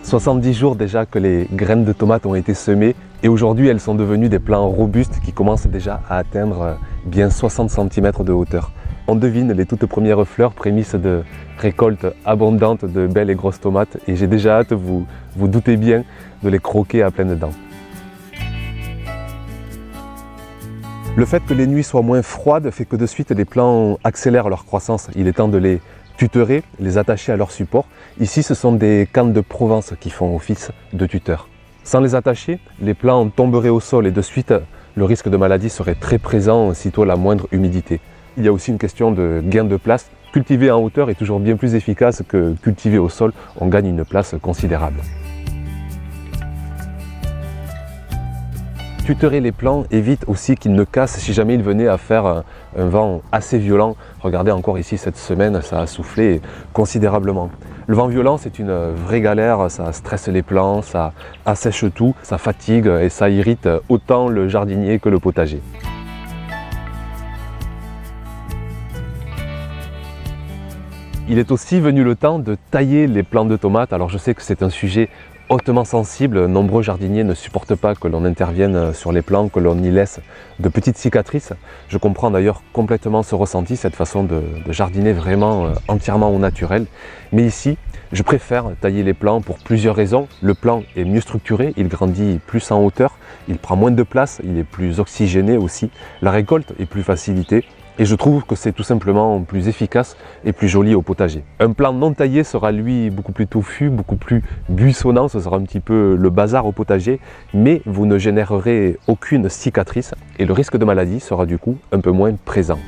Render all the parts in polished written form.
70 jours déjà que les graines de tomates ont été semées et aujourd'hui elles sont devenues des plants robustes qui commencent déjà à atteindre bien 60 cm de hauteur. On devine les toutes premières fleurs, prémices de récolte abondante de belles et grosses tomates et j'ai déjà hâte, vous doutez bien, de les croquer à pleines dents. Le fait que les nuits soient moins froides fait que de suite les plants accélèrent leur croissance. Il est temps de les tuterer, les attacher à leur support. Ici, ce sont des cannes de Provence qui font office de tuteurs. Sans les attacher, les plants tomberaient au sol et de suite, le risque de maladie serait très présent sitôt la moindre humidité. Il y a aussi une question de gain de place. Cultiver en hauteur est toujours bien plus efficace que cultiver au sol. On gagne une place considérable. Tuterer les plants évite aussi qu'ils ne cassent si jamais il venait à faire un vent assez violent. Regardez encore ici cette semaine, ça a soufflé considérablement. Le vent violent, c'est une vraie galère, ça stresse les plants, ça assèche tout, ça fatigue et ça irrite autant le jardinier que le potager. Il est aussi venu le temps de tailler les plants de tomates. Alors je sais que c'est un sujet hautement sensible, nombreux jardiniers ne supportent pas que l'on intervienne sur les plants, que l'on y laisse de petites cicatrices. Je comprends d'ailleurs complètement ce ressenti, cette façon de jardiner vraiment entièrement au naturel. Mais ici, je préfère tailler les plants pour plusieurs raisons. Le plant est mieux structuré, il grandit plus en hauteur, il prend moins de place, il est plus oxygéné aussi. La récolte est plus facilitée. Et je trouve que c'est tout simplement plus efficace et plus joli au potager. Un plant non taillé sera lui beaucoup plus touffu, beaucoup plus buissonnant, ce sera un petit peu le bazar au potager, mais vous ne générerez aucune cicatrice et le risque de maladie sera du coup un peu moins présent.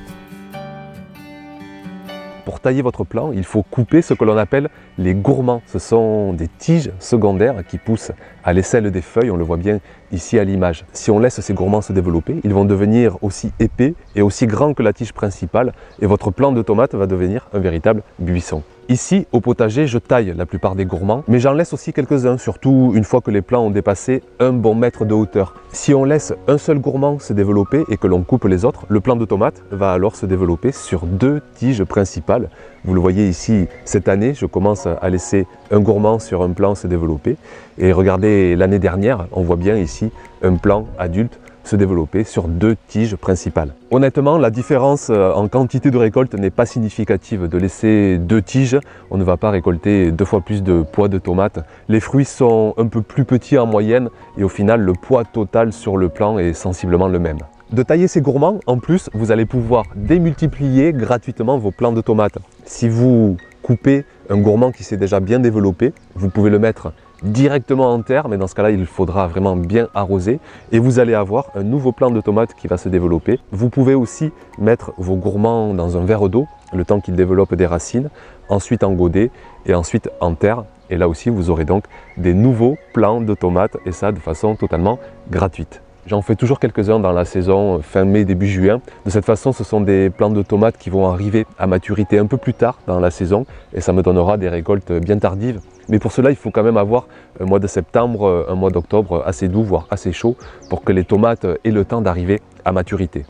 Pour tailler votre plant, il faut couper ce que l'on appelle les gourmands. Ce sont des tiges secondaires qui poussent à l'aisselle des feuilles, on le voit bien ici à l'image. Si on laisse ces gourmands se développer, ils vont devenir aussi épais et aussi grands que la tige principale et votre plant de tomates va devenir un véritable buisson. Ici, au potager, je taille la plupart des gourmands, mais j'en laisse aussi quelques-uns, surtout une fois que les plants ont dépassé un bon mètre de hauteur. Si on laisse un seul gourmand se développer et que l'on coupe les autres, le plant de tomate va alors se développer sur deux tiges principales. Vous le voyez ici, cette année, je commence à laisser un gourmand sur un plant se développer. Et regardez, l'année dernière, on voit bien ici un plant adulte se développer sur deux tiges principales. Honnêtement, la différence en quantité de récolte n'est pas significative. De laisser deux tiges, on ne va pas récolter 2 fois plus de poids de tomates. Les fruits sont un peu plus petits en moyenne et au final, le poids total sur le plant est sensiblement le même. De tailler ces gourmands, en plus, vous allez pouvoir démultiplier gratuitement vos plants de tomates. Si vous coupez un gourmand qui s'est déjà bien développé, vous pouvez le mettre directement en terre, mais dans ce cas-là, il faudra vraiment bien arroser et vous allez avoir un nouveau plant de tomates qui va se développer. Vous pouvez aussi mettre vos gourmands dans un verre d'eau, le temps qu'ils développent des racines, ensuite en godet et ensuite en terre. Et là aussi, vous aurez donc des nouveaux plants de tomates et ça de façon totalement gratuite. J'en fais toujours quelques-uns dans la saison fin mai, début juin. De cette façon, ce sont des plants de tomates qui vont arriver à maturité un peu plus tard dans la saison et ça me donnera des récoltes bien tardives. Mais pour cela, il faut quand même avoir un mois de septembre, un mois d'octobre assez doux, voire assez chaud pour que les tomates aient le temps d'arriver à maturité.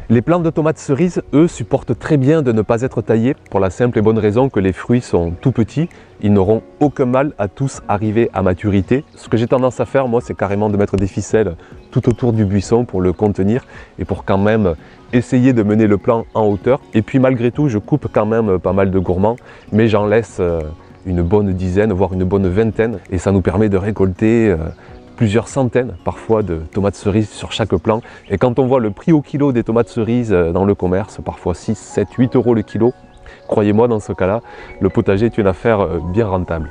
Les plants de tomates cerises, eux, supportent très bien de ne pas être taillés pour la simple et bonne raison que les fruits sont tout petits. Ils n'auront aucun mal à tous arriver à maturité. Ce que j'ai tendance à faire, moi, c'est carrément de mettre des ficelles tout autour du buisson pour le contenir et pour quand même essayer de mener le plant en hauteur. Et puis malgré tout, je coupe quand même pas mal de gourmands, mais j'en laisse une bonne dizaine, voire une bonne vingtaine. Et ça nous permet de récolter plusieurs centaines parfois de tomates cerises sur chaque plant. Et quand on voit le prix au kilo des tomates cerises dans le commerce, parfois 6, 7, 8 euros le kilo, croyez-moi, dans ce cas-là, le potager est une affaire bien rentable.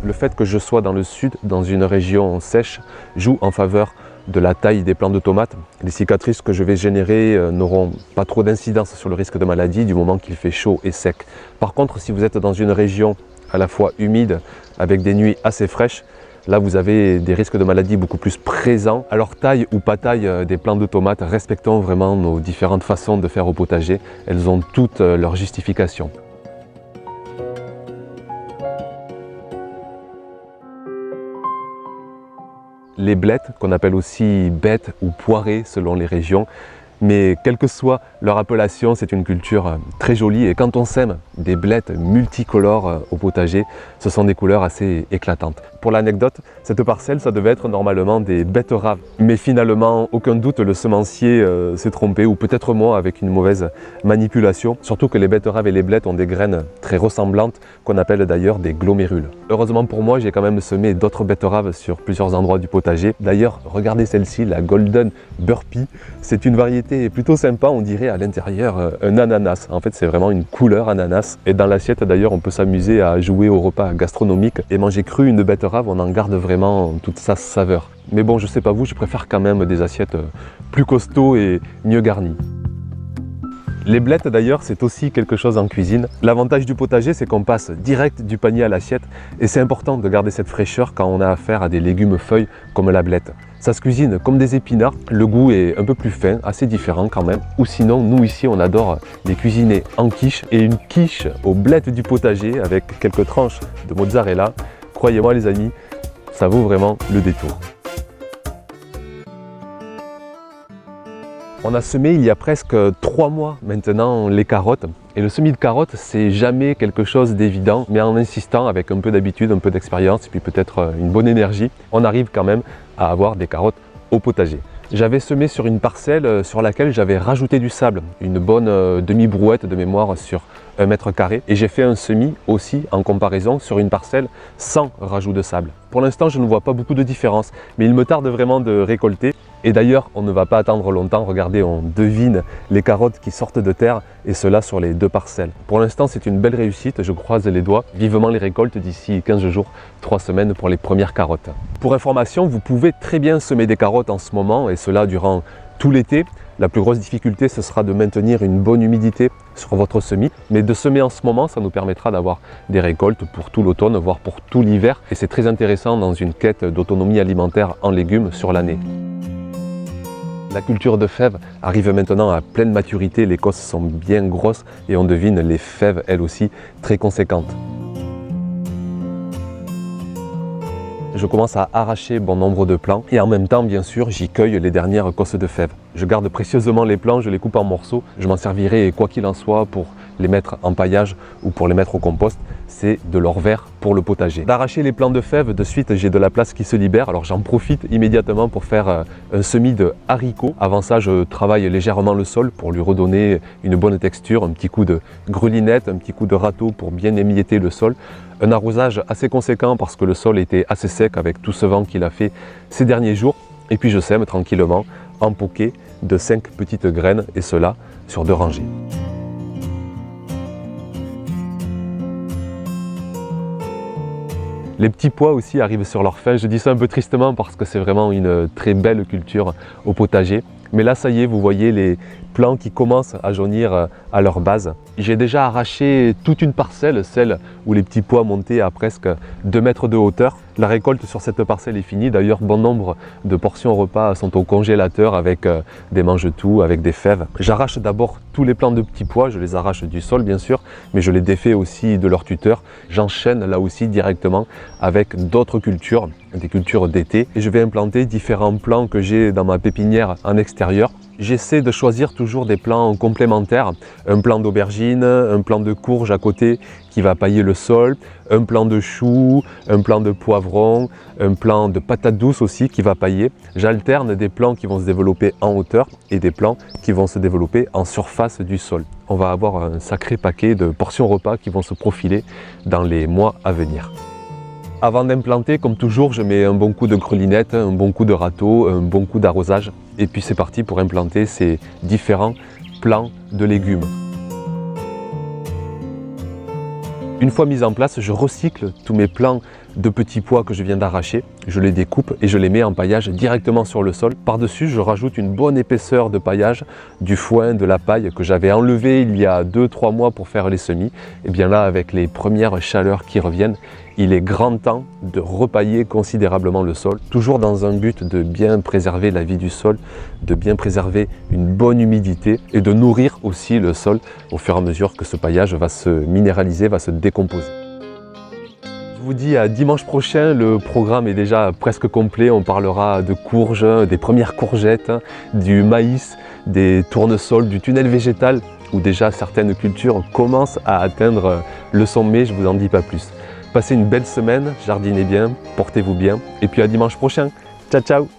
Le fait que je sois dans le sud, dans une région sèche, joue en faveur de la taille des plants de tomates. Les cicatrices que je vais générer n'auront pas trop d'incidence sur le risque de maladie du moment qu'il fait chaud et sec. Par contre, si vous êtes dans une région à la fois humide, avec des nuits assez fraîches, là vous avez des risques de maladie beaucoup plus présents. Alors taille ou pas taille des plants de tomates, respectons vraiment nos différentes façons de faire au potager. Elles ont toutes leur justification. Les blettes, qu'on appelle aussi bêtes ou poirées selon les régions, Mais quelle que soit leur appellation, c'est une culture très jolie. Et quand on sème des blettes multicolores au potager, ce sont des couleurs assez éclatantes. Pour l'anecdote, cette parcelle, ça devait être normalement des betteraves. Mais finalement, aucun doute, le semencier s'est trompé, ou peut-être moi avec une mauvaise manipulation. Surtout que les betteraves et les blettes ont des graines très ressemblantes, qu'on appelle d'ailleurs des glomérules. Heureusement pour moi, j'ai quand même semé d'autres betteraves sur plusieurs endroits du potager. D'ailleurs, regardez celle-ci, la Golden Burpee. C'est une variété plutôt sympa, on dirait à l'intérieur un ananas. En fait, c'est vraiment une couleur ananas. Et dans l'assiette d'ailleurs, on peut s'amuser à jouer au repas gastronomique et manger cru une betterave, on en garde vraiment toute sa saveur. Mais bon, je sais pas vous, je préfère quand même des assiettes plus costauds et mieux garnies. Les blettes d'ailleurs, c'est aussi quelque chose en cuisine. L'avantage du potager, c'est qu'on passe direct du panier à l'assiette et c'est important de garder cette fraîcheur quand on a affaire à des légumes feuilles comme la blette. Ça se cuisine comme des épinards, le goût est un peu plus fin, assez différent quand même. Ou sinon, nous ici, on adore les cuisiner en quiche, et une quiche aux blettes du potager avec quelques tranches de mozzarella. Croyez-moi les amis, ça vaut vraiment le détour. On a semé il y a presque 3 mois maintenant les carottes. Et le semis de carottes, c'est jamais quelque chose d'évident, mais en insistant avec un peu d'habitude, un peu d'expérience et puis peut-être une bonne énergie, on arrive quand même à avoir des carottes au potager. J'avais semé sur une parcelle sur laquelle j'avais rajouté du sable, une bonne demi-brouette de mémoire sur 1 mètre carré. Et j'ai fait un semis aussi en comparaison sur une parcelle sans rajout de sable. Pour l'instant, je ne vois pas beaucoup de différence, mais il me tarde vraiment de récolter. Et d'ailleurs, on ne va pas attendre longtemps. Regardez, on devine les carottes qui sortent de terre, et cela sur les 2 parcelles. Pour l'instant, c'est une belle réussite, je croise les doigts. Vivement les récoltes d'ici 15 jours, 3 semaines pour les premières carottes. Pour information, vous pouvez très bien semer des carottes en ce moment, et cela durant tout l'été. La plus grosse difficulté, ce sera de maintenir une bonne humidité sur votre semis. Mais de semer en ce moment, ça nous permettra d'avoir des récoltes pour tout l'automne, voire pour tout l'hiver. Et c'est très intéressant dans une quête d'autonomie alimentaire en légumes sur l'année. La culture de fèves arrive maintenant à pleine maturité, les cosses sont bien grosses et on devine les fèves elles aussi très conséquentes. Je commence à arracher bon nombre de plants et en même temps, bien sûr, j'y cueille les dernières cosses de fèves. Je garde précieusement les plants, je les coupe en morceaux. Je m'en servirai quoi qu'il en soit pour les mettre en paillage ou pour les mettre au compost. C'est de l'or vert pour le potager. D'arracher les plants de fèves, de suite j'ai de la place qui se libère, alors j'en profite immédiatement pour faire un semis de haricots. Avant ça, je travaille légèrement le sol pour lui redonner une bonne texture, un petit coup de grelinette, un petit coup de râteau pour bien émietter le sol. Un arrosage assez conséquent parce que le sol était assez sec avec tout ce vent qu'il a fait ces derniers jours. Et puis je sème tranquillement en poquet de 5 petites graines, et cela sur 2 rangées. Les petits pois aussi arrivent sur leur fin. Je dis ça un peu tristement parce que c'est vraiment une très belle culture au potager. Mais là, ça y est, vous voyez les plants qui commencent à jaunir à leur base. J'ai déjà arraché toute une parcelle, celle où les petits pois montaient à presque 2 mètres de hauteur. La récolte sur cette parcelle est finie. D'ailleurs, bon nombre de portions repas sont au congélateur avec des mange-tout, avec des fèves. J'arrache d'abord tous les plants de petits pois. Je les arrache du sol, bien sûr, mais je les défais aussi de leur tuteur. J'enchaîne là aussi directement avec d'autres cultures, des cultures d'été. Et je vais implanter différents plants que j'ai dans ma pépinière en extérieur. J'essaie de choisir toujours des plants complémentaires, un plant d'aubergine, un plant de courge à côté qui va pailler le sol, un plant de chou, un plant de poivron, un plant de patates douces aussi qui va pailler. J'alterne des plants qui vont se développer en hauteur et des plants qui vont se développer en surface du sol. On va avoir un sacré paquet de portions repas qui vont se profiler dans les mois à venir. Avant d'implanter, comme toujours, je mets un bon coup de grelinette, un bon coup de râteau, un bon coup d'arrosage. Et puis c'est parti pour implanter ces différents plants de légumes. Une fois mis en place, je recycle tous mes plants de petits pois que je viens d'arracher. Je les découpe et je les mets en paillage directement sur le sol. Par-dessus, je rajoute une bonne épaisseur de paillage, du foin, de la paille que j'avais enlevé il y a 2-3 mois pour faire les semis. Et bien là, avec les premières chaleurs qui reviennent, il est grand temps de repailler considérablement le sol, toujours dans un but de bien préserver la vie du sol, de bien préserver une bonne humidité et de nourrir aussi le sol au fur et à mesure que ce paillage va se minéraliser, va se décomposer. vous dis à dimanche prochain, le programme est déjà presque complet. On parlera de courges, des premières courgettes, du maïs, des tournesols, du tunnel végétal, où déjà certaines cultures commencent à atteindre le sommet, je vous en dis pas plus. Passez une belle semaine, jardinez bien, portez-vous bien, et puis à dimanche prochain. Ciao ciao!